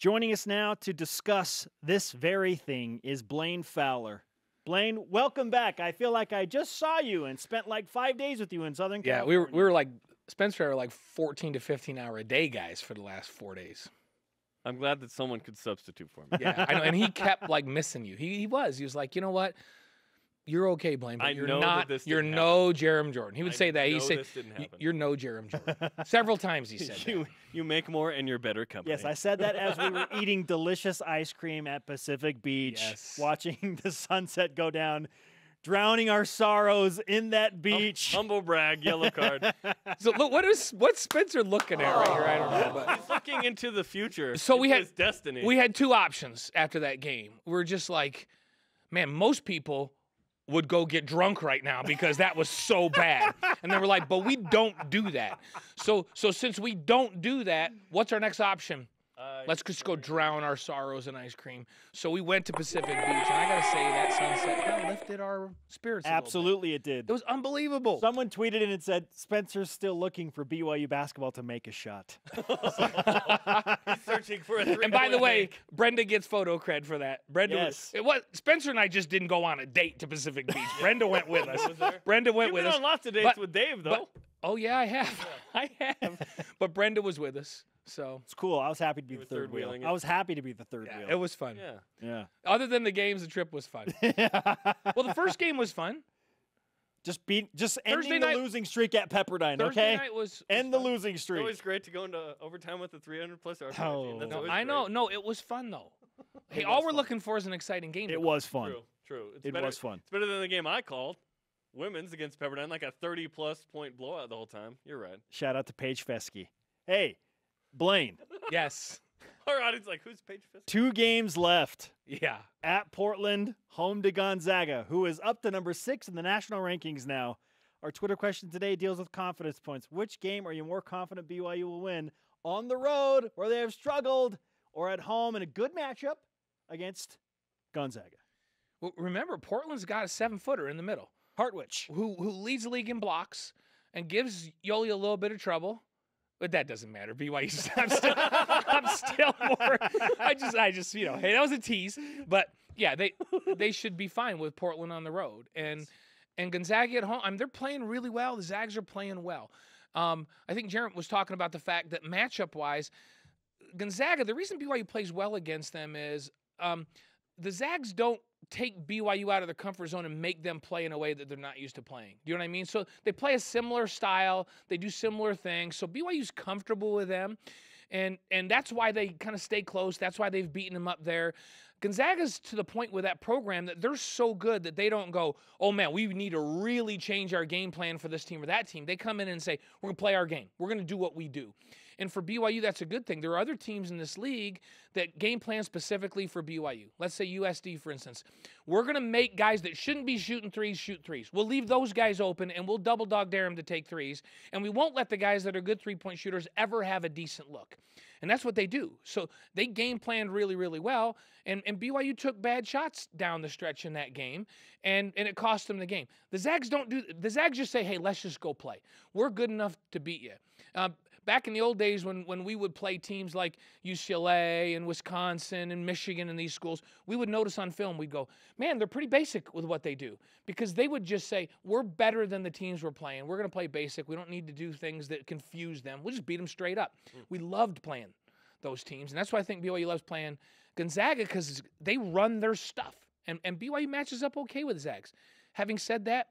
Joining us now to discuss this very thing is Blaine Fowler. Blaine, welcome back. I feel like I just saw you and spent like 5 days with you in Southern California. Yeah, we were like, Spencer and I were like 14 to 15 hour a day guys for the last 4 days. I'm glad that someone could substitute for me. Yeah, I know, and he kept like missing you. He was like, you know what? You're okay, Blaine, but you're not. You're no Jerem Jordan. He would say that. He said, "You're no Jerem Jordan." Several times he said that. You make more and you're better company. Yes, I said that as we were eating delicious ice cream at Pacific Beach, watching the sunset go down, drowning our sorrows in that beach. Humble brag, yellow card. So look, what's Spencer looking at right here? I don't know. But he's looking into the future. So we had his destiny. We had two options after that game. We're just like, man, most people would go get drunk right now because that was so bad. And they were like, but we don't do that. So since we don't do that, what's our next option? Let's just go drown our sorrows in ice cream. So we went to Pacific Beach, and I got to say that sunset kind of lifted our spirits a little bit. Absolutely it did. It was unbelievable. Someone tweeted in and said, Spencer's still looking for BYU basketball to make a shot. He's searching for a three. And by the way, Brenda gets photo cred for that. Brenda Spencer and I just didn't go on a date to Pacific Beach. Brenda went with us. Brenda went with us. You've been on lots of dates with Dave, though. Oh, yeah, I have. I have. But Brenda was with us. So it's cool. I was happy to be the third wheel. I was happy to be the third wheel. It was fun. Yeah. Other than the games, the trip was fun. Well, the first game was fun. Just ending the losing streak at Pepperdine, Thursday night was End the losing streak. It's always great to go into overtime with a 300-plus RPI team. No, I know. No, it was fun, though. Hey, all we're looking for is an exciting game. It was fun. True. It was fun. It's better than the game I called. Women's against Pepperdine, like a 30-plus point blowout the whole time. You're right. Shout out to Paige Fesky. Hey, Blaine. Yes. Our audience like, who's Paige Fesky? 2 games left. Yeah. At Portland, home to Gonzaga, who is up to number 6 in the national rankings now. Our Twitter question today deals with confidence points. Which game are you more confident BYU will win? On the road, where they have struggled, or at home in a good matchup against Gonzaga? Well, remember, Portland's got a 7-footer in the middle. Hartwich, who leads the league in blocks and gives Yoli a little bit of trouble, but that doesn't matter. BYU, I'm still more. I just hey, that was a tease, but yeah, they should be fine with Portland on the road and Gonzaga at home. I mean, they're playing really well. The Zags are playing well. I think Jarrett was talking about the fact that matchup wise, Gonzaga. The reason BYU plays well against them is the Zags don't take BYU out of their comfort zone and make them play in a way that they're not used to playing. Do you know what I mean? So they play a similar style. They do similar things. So BYU's comfortable with them. And that's why they kind of stay close. That's why they've beaten them up there. Gonzaga's to the point with that program that they're so good that they don't go, oh, man, we need to really change our game plan for this team or that team. They come in and say, we're going to play our game. We're going to do what we do. And for BYU, that's a good thing. There are other teams in this league that game plan specifically for BYU. Let's say USD, for instance. We're going to make guys that shouldn't be shooting threes shoot threes. We'll leave those guys open, and we'll double dog dare them to take threes. And we won't let the guys that are good three-point shooters ever have a decent look. And that's what they do. So they game planned really, really well. And BYU took bad shots down the stretch in that game, and it cost them the game. The Zags don't do – the Zags just say, hey, let's just go play. We're good enough to beat you. Back in the old days when we would play teams like UCLA and Wisconsin and Michigan and these schools, we would notice on film, we'd go, man, they're pretty basic with what they do. Because they would just say, we're better than the teams we're playing. We're going to play basic. We don't need to do things that confuse them. We'll just beat them straight up. We loved playing those teams. And that's why I think BYU loves playing Gonzaga, because they run their stuff. And BYU matches up okay with Zags. Having said that,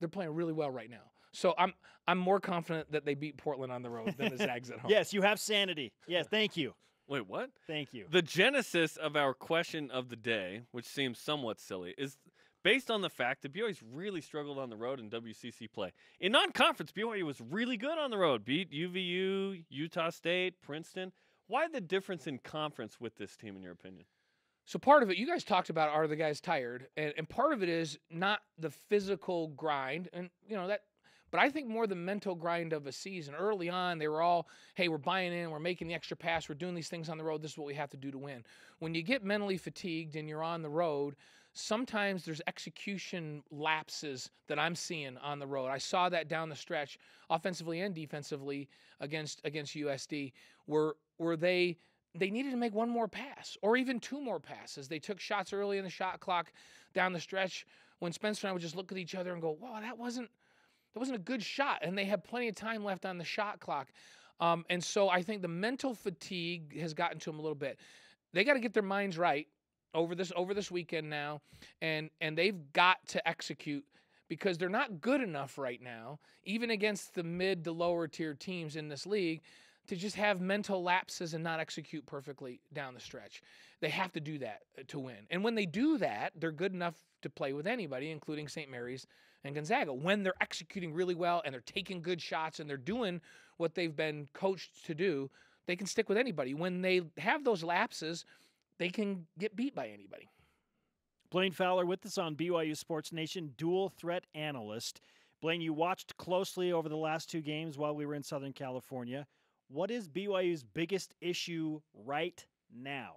they're playing really well right now. So I'm more confident that they beat Portland on the road than the Zags at home. Yes, you have sanity. Yes, thank you. Wait, what? Thank you. The genesis of our question of the day, which seems somewhat silly, is based on the fact that BYU's really struggled on the road in WCC play. In non-conference, BYU was really good on the road. Beat UVU, Utah State, Princeton. Why the difference in conference with this team, in your opinion? So part of it, you guys talked about, are the guys tired? And part of it is not the physical grind. And, you know, that. But I think more the mental grind of a season. Early on, they were all, hey, we're buying in, we're making the extra pass, we're doing these things on the road, this is what we have to do to win. When you get mentally fatigued and you're on the road, sometimes there's execution lapses that I'm seeing on the road. I saw that down the stretch, offensively and defensively, against USD, where they they needed to make one more pass or even two more passes. They took shots early in the shot clock down the stretch when Spencer and I would just look at each other and go, wow, that wasn't a good shot. And they had plenty of time left on the shot clock. And so I think the mental fatigue has gotten to them a little bit. They got to get their minds right over this weekend now, and they've got to execute because they're not good enough right now, even against the mid to lower tier teams in this league, to just have mental lapses and not execute perfectly down the stretch. They have to do that to win. And when they do that, they're good enough to play with anybody, including St. Mary's and Gonzaga. When they're executing really well and they're taking good shots and they're doing what they've been coached to do, they can stick with anybody. When they have those lapses, they can get beat by anybody. Blaine Fowler with us on BYU Sports Nation, dual threat analyst. Blaine, you watched closely over the last two games while we were in Southern California. What is BYU's biggest issue right now?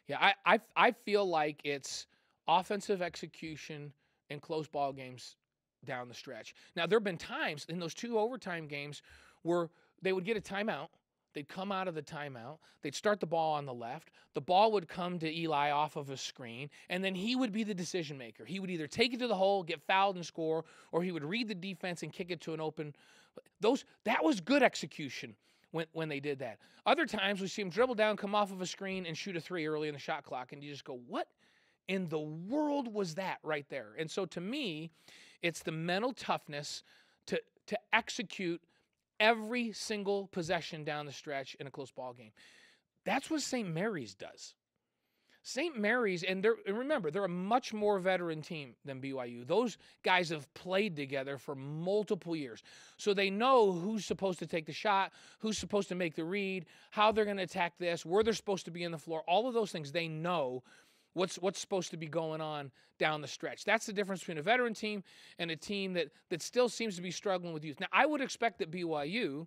Yeah, I feel like it's offensive execution in close ball games down the stretch. Now, there have been times in those two overtime games where they would get a timeout. They'd come out of the timeout. They'd start the ball on the left. The ball would come to Eli off of a screen, and then he would be the decision maker. He would either take it to the hole, get fouled, and score, or he would read the defense and kick it to an open. That was good execution when they did that. Other times, we see him dribble down, come off of a screen, and shoot a three early in the shot clock, and you just go, what in the world was that right there? And so to me, it's the mental toughness to execute every single possession down the stretch in a close ball game. That's what St. Mary's does. St. Mary's, and remember, they're a much more veteran team than BYU. Those guys have played together for multiple years. So they know who's supposed to take the shot, who's supposed to make the read, how they're going to attack this, where they're supposed to be in the floor. All of those things they know what's supposed to be going on down the stretch. That's the difference between a veteran team and a team that still seems to be struggling with youth. Now, I would expect that BYU,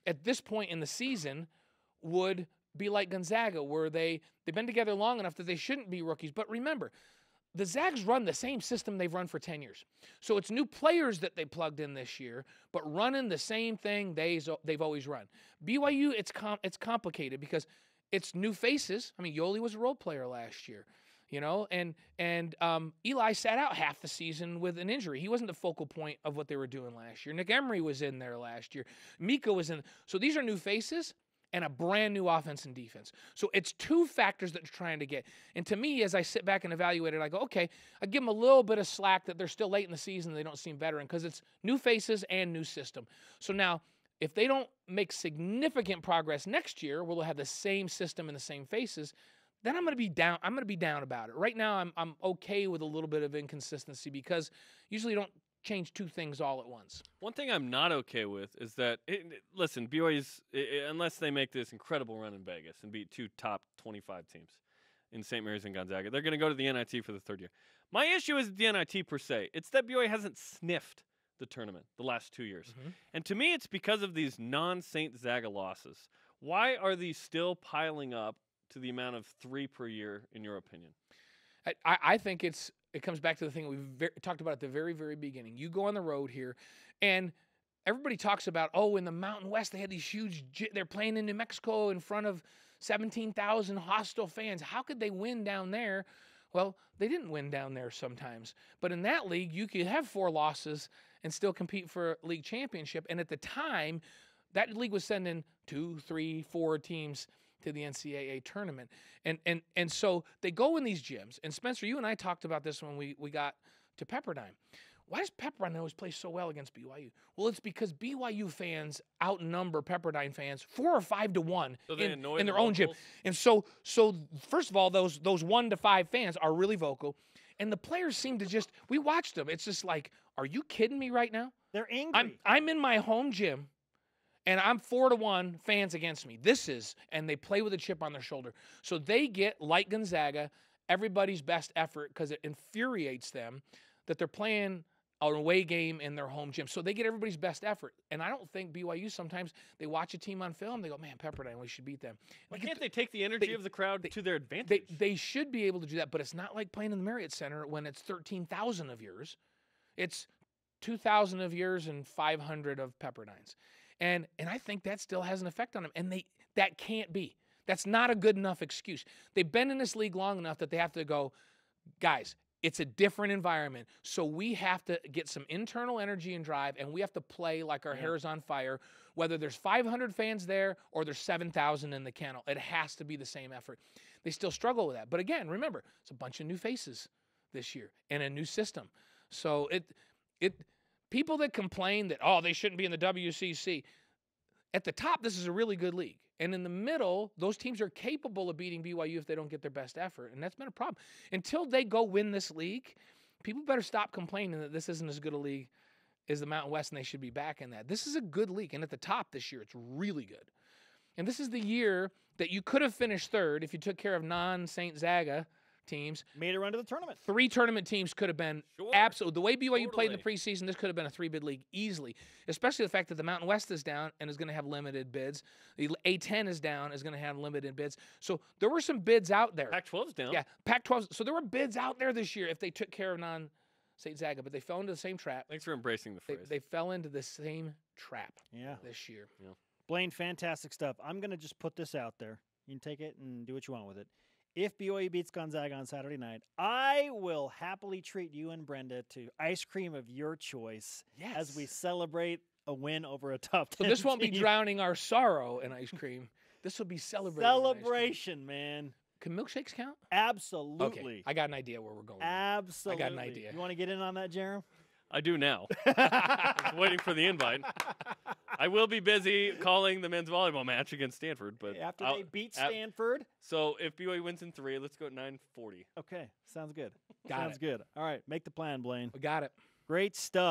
at this point in the season, would be like Gonzaga, where they've been together long enough that they shouldn't be rookies. But remember, the Zags run the same system they've run for 10 years. So it's new players that they plugged in this year, but running the same thing they've always run. BYU, it's complicated because it's new faces. I mean, Yoli was a role player last year. And Eli sat out half the season with an injury. He wasn't the focal point of what they were doing last year. Nick Emery was in there last year. Mika was in. So these are new faces and a brand new offense and defense. So it's two factors that they're trying to get. And to me, as I sit back and evaluate it, I go, okay, I give them a little bit of slack that they're still late in the season. They don't seem veteran because it's new faces and new system. So now, if they don't make significant progress next year, where they'll have the same system and the same faces, then I'm going to be down. I'm going to be down about it. Right now, I'm okay with a little bit of inconsistency because usually you don't change two things all at once. One thing I'm not okay with is that, listen, BYU's, unless they make this incredible run in Vegas and beat two top 25 teams in St. Mary's and Gonzaga, they're going to go to the NIT for the third year. My issue isn't the NIT per se. It's that BYU hasn't sniffed the tournament the last 2 years. Mm-hmm. And to me, it's because of these non-St. Zaga losses. Why are these still piling up to the amount of 3 per year, in your opinion? I think it comes back to the thing we talked about at the very, very beginning. You go on the road here, and everybody talks about, in the Mountain West, they had these huge, they're playing in New Mexico in front of 17,000 hostile fans. How could they win down there? Well, they didn't win down there sometimes. But in that league, you could have 4 losses and still compete for a league championship. And at the time, that league was sending 2, 3, 4 teams to the NCAA tournament. And so they go in these gyms. And Spencer, you and I talked about this when we got to Pepperdine. Why does Pepperdine always play so well against BYU? Well, it's because BYU fans outnumber Pepperdine fans 4 or 5 to 1 in their own gym. And so first of all, those 1 to 5 fans are really vocal. And the players seem to we watched them. It's just like, are you kidding me right now? They're angry. I'm in my home gym, and I'm 4 to 1 fans against me. And they play with a chip on their shoulder. So they get, like Gonzaga, everybody's best effort because it infuriates them that they're playing an away game in their home gym. So they get everybody's best effort. And I don't think BYU sometimes, they watch a team on film, they go, man, Pepperdine, we should beat them. Why can't they take the energy of the crowd to their advantage? They should be able to do that, but it's not like playing in the Marriott Center when it's 13,000 of yours. It's 2,000 of yours and 500 of Pepperdine's. And I think that still has an effect on them. And that can't be. That's not a good enough excuse. They've been in this league long enough that they have to go, guys, it's a different environment. So we have to get some internal energy and drive, and we have to play like our hair is on fire, whether there's 500 fans there or there's 7,000 in the kennel. It has to be the same effort. They still struggle with that. But again, remember, it's a bunch of new faces this year and a new system. So people that complain that, oh, they shouldn't be in the WCC, at the top, this is a really good league. And in the middle, those teams are capable of beating BYU if they don't get their best effort. And that's been a problem. Until they go win this league, people better stop complaining that this isn't as good a league as the Mountain West and they should be back in that. This is a good league. And at the top this year, it's really good. And this is the year that you could have finished third if you took care of non-St. Zaga teams. Made a run to the tournament. 3 tournament teams could have been absolutely. The way BYU played in the preseason, this could have been a 3-bid league easily, especially the fact that the Mountain West is down and is going to have limited bids. The A10 is down, is going to have limited bids. So there were some bids out there. Pac-12's down. Yeah, Pac-12. So there were bids out there this year if they took care of non-St. Zaga, but they fell into the same trap. Thanks for embracing the phrase. They fell into the same trap this year. Yeah. Blaine, fantastic stuff. I'm going to just put this out there. You can take it and do what you want with it. If BYU beats Gonzaga on Saturday night, I will happily treat you and Brenda to ice cream of your choice as we celebrate a win over a top 10 So this won't be team. drowning our sorrow in ice cream. This will be celebrating. Celebration, man. Can milkshakes count? Absolutely. Okay, I got an idea where we're going. Absolutely. I got an idea. You want to get in on that, Jerem? I do now. I was waiting for the invite. I will be busy calling the men's volleyball match against Stanford, but After they beat Stanford. So if BYU wins in 3, let's go at 9:40. Okay, sounds good. Sounds good. All right, make the plan, Blaine. We got it. Great stuff.